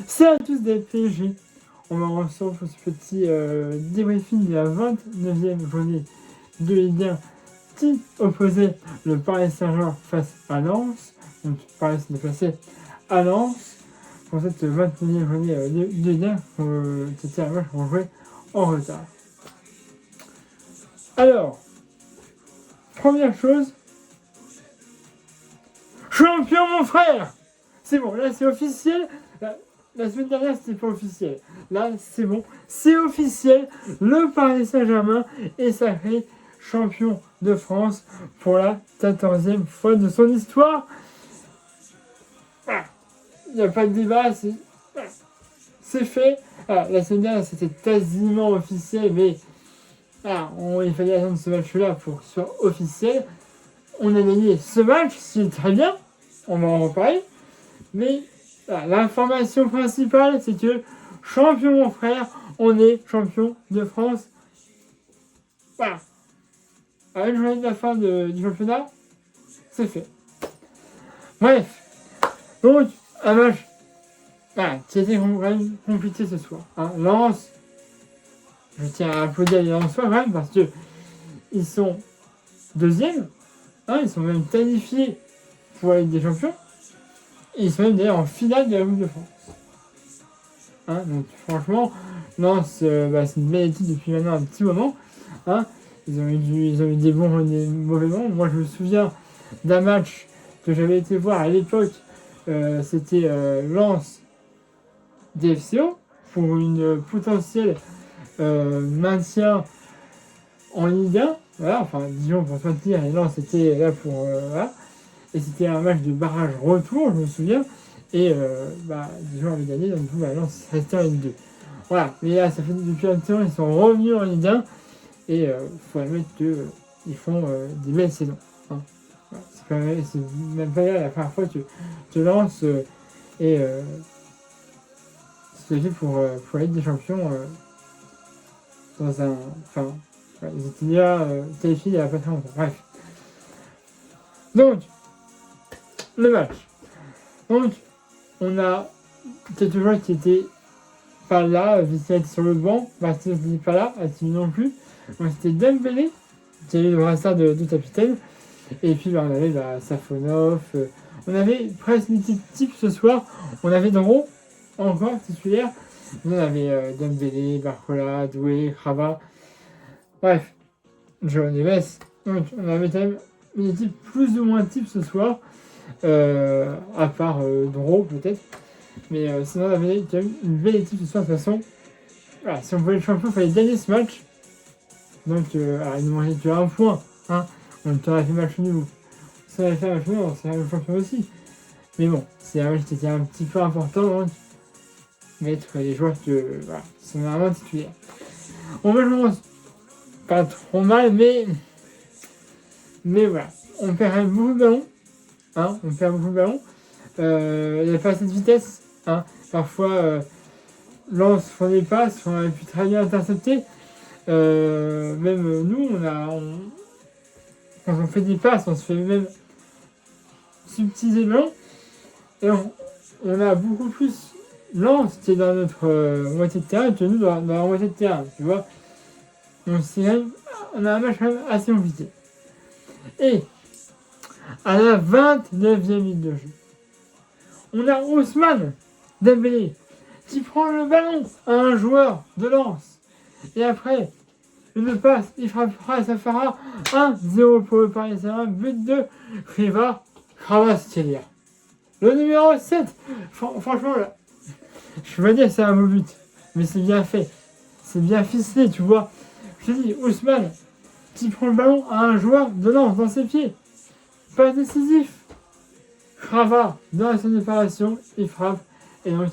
C'est à tous des PSG. On va ensemble pour ce petit débriefing de la 29e journée de Ligue 1 qui opposait le Paris Saint-Germain face à Lens. Donc Paris s'est déplacé à Lens pour cette 29e journée de Ligue 1. C'était un match qu'on jouait en retard. Alors, première chose, champion mon frère. C'est bon, là c'est officiel. La semaine dernière c'était pas officiel. Là c'est bon, c'est officiel. Le Paris Saint-Germain est sacré champion de France pour la 14e fois de son histoire. Il n'y a pas de débat, c'est fait. La semaine dernière c'était quasiment officiel, mais il fallait attendre ce match-là pour que ce soit officiel. On a gagné ce match, c'est très bien, on va en reparler. Mais l'information principale, c'est que champion mon frère, on est champion de France. Voilà. À une journée de la fin du championnat, c'est fait. Bref. Donc, un match qui a été vraiment compliqué ce soir. Lens, je tiens à applaudir les Lensois quand même parce que ils sont deuxièmes. Ils sont même qualifiés pour la Ligue des Champions. Et ils sont même d'ailleurs en finale de la Coupe de France. Donc franchement, Lens, c'est une belle équipe depuis maintenant un petit moment. Ils ont eu des bons et des mauvais moments. Moi je me souviens d'un match que j'avais été voir à l'époque. C'était Lens DFCO pour une potentielle maintien en Ligue 1. Voilà, enfin disons pour se maintenir, et Lens était là pour... voilà. Et c'était un match de barrage retour, je me souviens. Et Dijon avait gagné, donc du coup, Lens restait en Ligue 2. Voilà, mais là, ça fait depuis un temps, ils sont revenus en Ligue 1. Et il faut admettre qu'ils font des belles saisons. Voilà, c'est même pas la première fois que Lens est fait pour la Ligue des Champions dans un... Enfin, ils étaient déjà qualifiés il y a pas très longtemps. Bref. Donc, le match. Donc, on a quelques joueurs qui étaient pas là, Vissier était sur le banc, Martinez n'était pas là, Attimi non plus. Donc c'était Dembélé, qui avait le brassard de capitaine. Et puis on avait Safonov. On avait presque une équipe type ce soir. On avait Dro, encore titulaire. On avait Dembélé, Barcola, Doué, Krava. Bref, João Neves. Donc on avait quand même une équipe plus ou moins type ce soir. À part Dro peut-être. Mais sinon on avait quand même une belle équipe ce soir de toute façon. Voilà, si on voulait le champion, il fallait gagner ce match. Donc il nous manquait que un point. On aurait fait match nul. Si on avait fait un match nul, on serait le champion aussi. Mais bon, c'est un match qui était un petit peu important. Donc mettre les joueurs qui sont vraiment titulaires. On va jouer pas trop mal, mais voilà. On perd beaucoup de ballons. On perd beaucoup de ballons. Il n'y a pas assez de vitesse. Parfois, Lens font des passes, on aurait pu très bien intercepter. Même nous, quand on fait des passes, on se fait même subtiliser le ballon. Et on a beaucoup plus Lens qui est dans notre moitié de terrain que nous dans la moitié de terrain, tu vois. Donc on a un match quand même assez compliqué. Et à la 29e minute de jeu, on a Ousmane Dembélé qui prend le ballon à un joueur de Lens. Et après, une passe, il frappera et ça fera 1-0 pour le Paris Saint-Germain, but de Riva Kvaratskhelia. Le numéro 7, franchement, là, je veux dire que c'est un beau but, mais c'est bien fait. C'est bien ficelé, tu vois. Je te dis, Ousmane qui prend le ballon à un joueur de Lens dans ses pieds. Pas décisif. Krava dans la zone d'opération, il frappe. Et donc,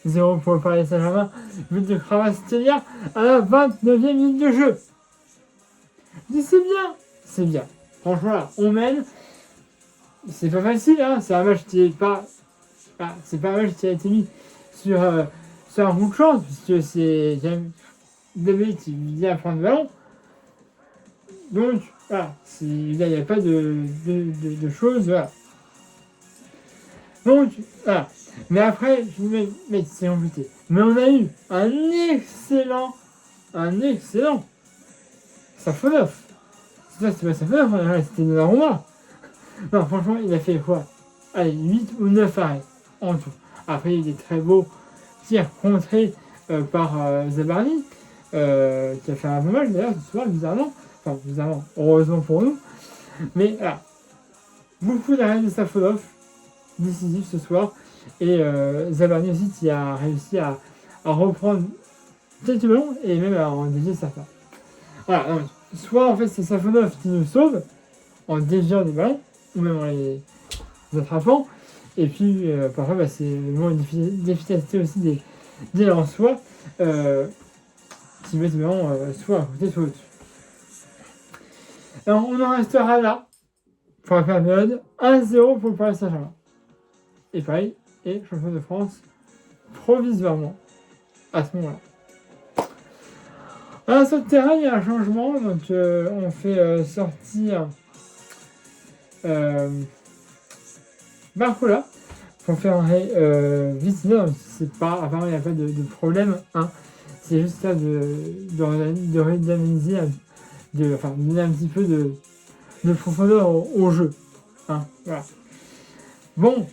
1-0 pour le Paris Saint-Germain. But de Kvaratskhelia à la 29e minute de jeu. Je dis c'est bien. Franchement, là, on mène. C'est pas facile, c'est un match qui est pas... c'est pas un match qui a été mis sur un coup de chance, puisque c'est quand même Dembélé qui vient prendre le ballon. Donc, voilà, il n'y a pas de choses, voilà. Donc, voilà. Mais après, je me dis, mais c'est compliqué. Mais on a eu un excellent Safonov. C'est pas Safonov, c'était Donnarumma. Non, franchement, il a fait quoi? Allez, 8 ou 9 arrêts en tout. Après, il est très beau tir contré par Zabarni, qui a fait un bon match d'ailleurs ce soir, bizarrement. Enfin, bizarrement, heureusement pour nous. Mais voilà, beaucoup d'arrêts de Safonov décisifs ce soir. Et Zabarni aussi qui a réussi à reprendre quelques ballons et même à en dévier certains. Voilà, donc, soit en fait c'est Safonov qui nous sauve en déviant des ballons, ou même en les attrapant. Et puis parfois bah, c'est vraiment une d'efficacité aussi des Lensois qui mettent vraiment soit à côté soit au-dessus. Alors on en restera là pour la période 1-0 pour le Paris Saint-Germain. Et pareil, et champion de France provisoirement à ce moment-là. Sur le terrain, il y a un changement, donc on fait sortir Barcola pour faire Vitina, donc c'est pas, apparemment il n'y a pas de problème, hein. C'est juste ça de redynamiser, de donner un petit peu de profondeur au jeu, hein, voilà. Bon,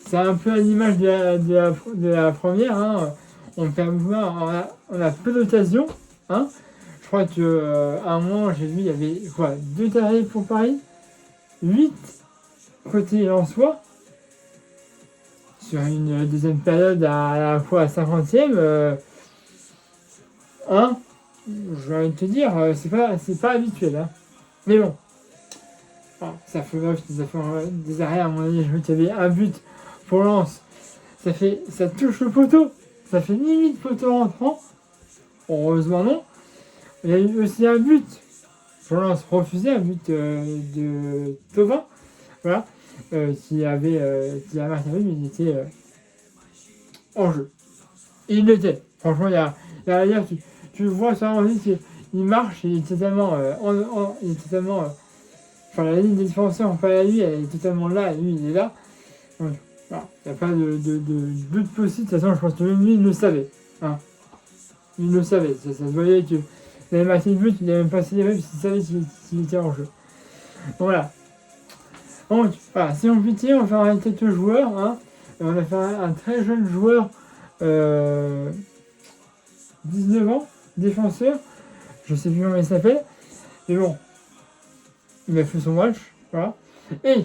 c'est un peu à l'image de la première, hein. On a peu d'occasions, hein. Je crois qu'à un moment, j'ai vu, il y avait 2 tarés pour Paris, 8 côté Lensois, sur une deuxième période à la fois à 50e, hein, j'ai envie de te dire, c'est pas habituel, hein. Mais bon, ça fait des arrêts, à mon avis, je veux qu'il y avait un but pour Lens, ça touche le poteau, ça fait limite poteau rentrant, heureusement non. Il y a eu aussi un but pour Lens refusé, un but de Thauvin, voilà, qui a marqué un but, mais il était en jeu. Et il l'était. Franchement, il y a à dire, tu le vois sur l'envie qu'il marche, il est totalement la ligne des défenseurs en face à lui, elle est totalement là, et lui il est là. Donc, voilà, il n'y a pas de doute possible. De toute façon, je pense que même lui, il le savait. Hein. Il le savait. Ça se voyait qu'il avait marqué le but, il n'avait même pas célébré, parce qu'il savait qu'il était en jeu. Donc, voilà. Donc, voilà, si on pitié, on va faire arrêter quelques joueurs. Hein. On a fait un très jeune joueur, 19 ans, défenseur. Je sais plus comment il s'appelle. Mais bon, il a fait son match. Voilà. Et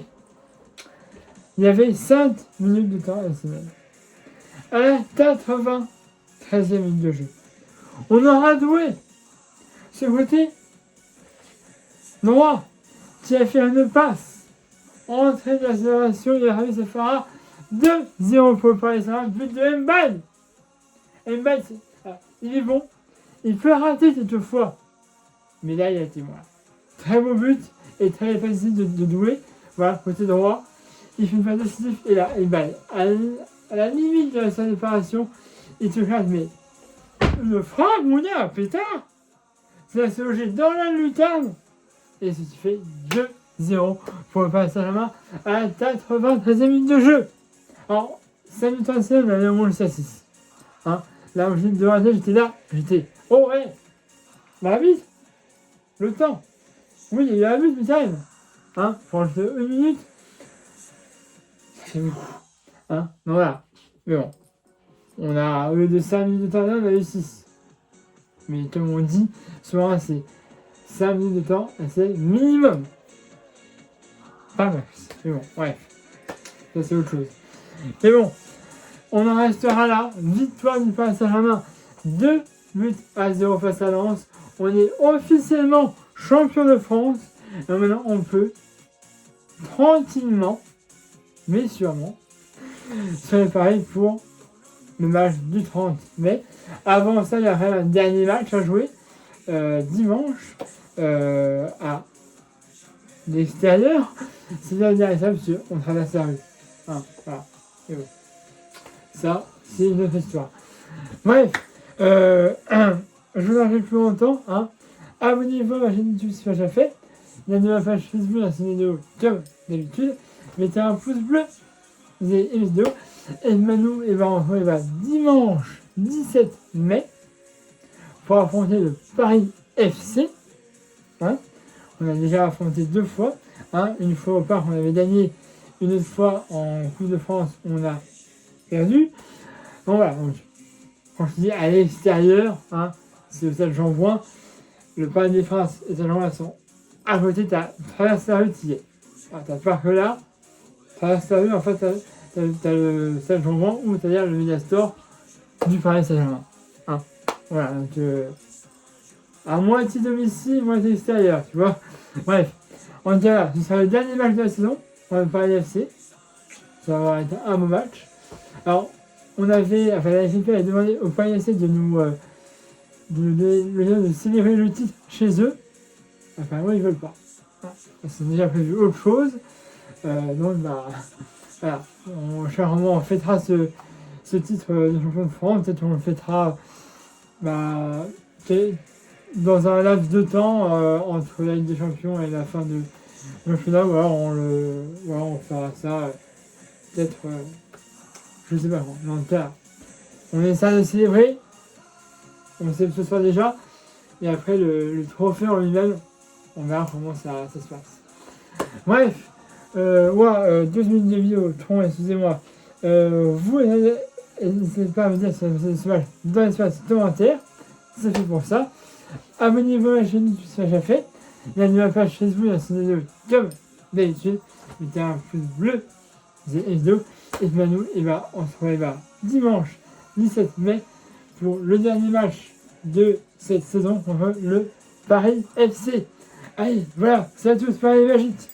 il y avait 5 minutes de temps additionnel. À la 93e minute de jeu. On aura doué ce côté droit qui a fait une passe. Entrée de l'accélération, il a réussi à faire 2-0 pour le Paris Saint-Germain. But de Mbaye. Mbaye, il est bon. Il peut rater cette fois. Mais là, il a été voilà. Très beau but et très facile de douer. Voilà, côté droit. Il fait une passe décisive et là, Mbaye, à la limite de la séparation, il te classe, mais le frappe, mon gars, pétard. C'est se loger dans la lucarne. Et ce qui fait 2-0 pour le Paris Saint-Germain à la 93e minute de jeu. Alors, 5 minutes anciennes, on avait au moins le 6. Hein, là où j'étais devant la tête, j'étais, oh ouais, bah vite, le temps. Oui, il y a eu un but, mais ça arrive. Hein, pour rajouter 1 minute, c'est beaucoup. Hein, donc voilà. Mais bon, on a, au lieu de 5 minutes de temps, on a eu 6. Mais comme on dit, souvent c'est 5 minutes de temps, c'est minimum. Pas max. Mais bon, bref. Ça c'est autre chose. Mais bon, on en restera là. Victoire du Paris Saint-Germain. 2-0 face à Lens. On est officiellement champion de France. Et maintenant on peut tranquillement, mais sûrement, se préparer pour le match du 30 mai. Avant ça, il y a un dernier match à jouer dimanche à l'extérieur. C'est la dernière étape parce qu'on traverse la rue. Hein, voilà. Et bon. Ça, c'est une autre histoire. Bref, je vous en plus longtemps. Hein. Abonnez-vous à ma chaîne YouTube si ce n'est pas déjà fait. Il y a de ma page Facebook dans cette vidéo comme d'habitude. Mettez un pouce bleu. les vidéos. Et Manu, et ben, on se retrouve dimanche 17 mai pour affronter le Paris FC. Hein, on a déjà affronté 2 fois. Hein, une fois au parc, on avait gagné. Une autre fois en Coupe de France, on a perdu. Donc voilà, donc, quand je dis à l'extérieur, hein, c'est le stade Jean-Bouin. Le Paris des Princes et Saint-Germain sont à côté, tu traverses la rue, tu y es. T'as peur que là, traverses la rue, en fait, t'as le stade Jean-Bouin ou c'est-à-dire le Megastore du Paris Saint-Germain. Hein. Voilà, donc à moitié domicile, moitié extérieur, tu vois. Bref, en tout cas, ce sera le dernier match de la saison pour le Paris FC. Ça va être un beau match. Alors, la FFP a demandé au Paris FC de nous de célébrer le titre chez eux. Enfin, moi, ils veulent pas. C'est déjà prévu autre chose. Donc, bah, voilà. On fêtera ce titre de champion de France. Peut-être on le fêtera dans un laps de temps entre la Ligue des Champions et la fin de championnat. Voilà, on fera ça. Peut-être, je sais pas. En tout cas, on essaie de célébrer. On sait ce soir déjà. Et après, le trophée en lui-même, on verra comment ça se passe. Bref, 12 minutes de vidéo, Tron, excusez-moi. Vous n'hésitez pas à me dire si ce match dans l'espace commentaire. C'est fait pour ça. Abonnez-vous à la chaîne YouTube si c'est déjà fait. Il y a une nouvelle page Facebook, la chaîne vidéo comme d'habitude. Mettez un pouce bleu, c'est vidéo. Et Manu, et bah, on se retrouve dimanche 17 mai pour le dernier match de cette saison contre le Paris FC. Allez, voilà, c'est à tous, Paris Magique.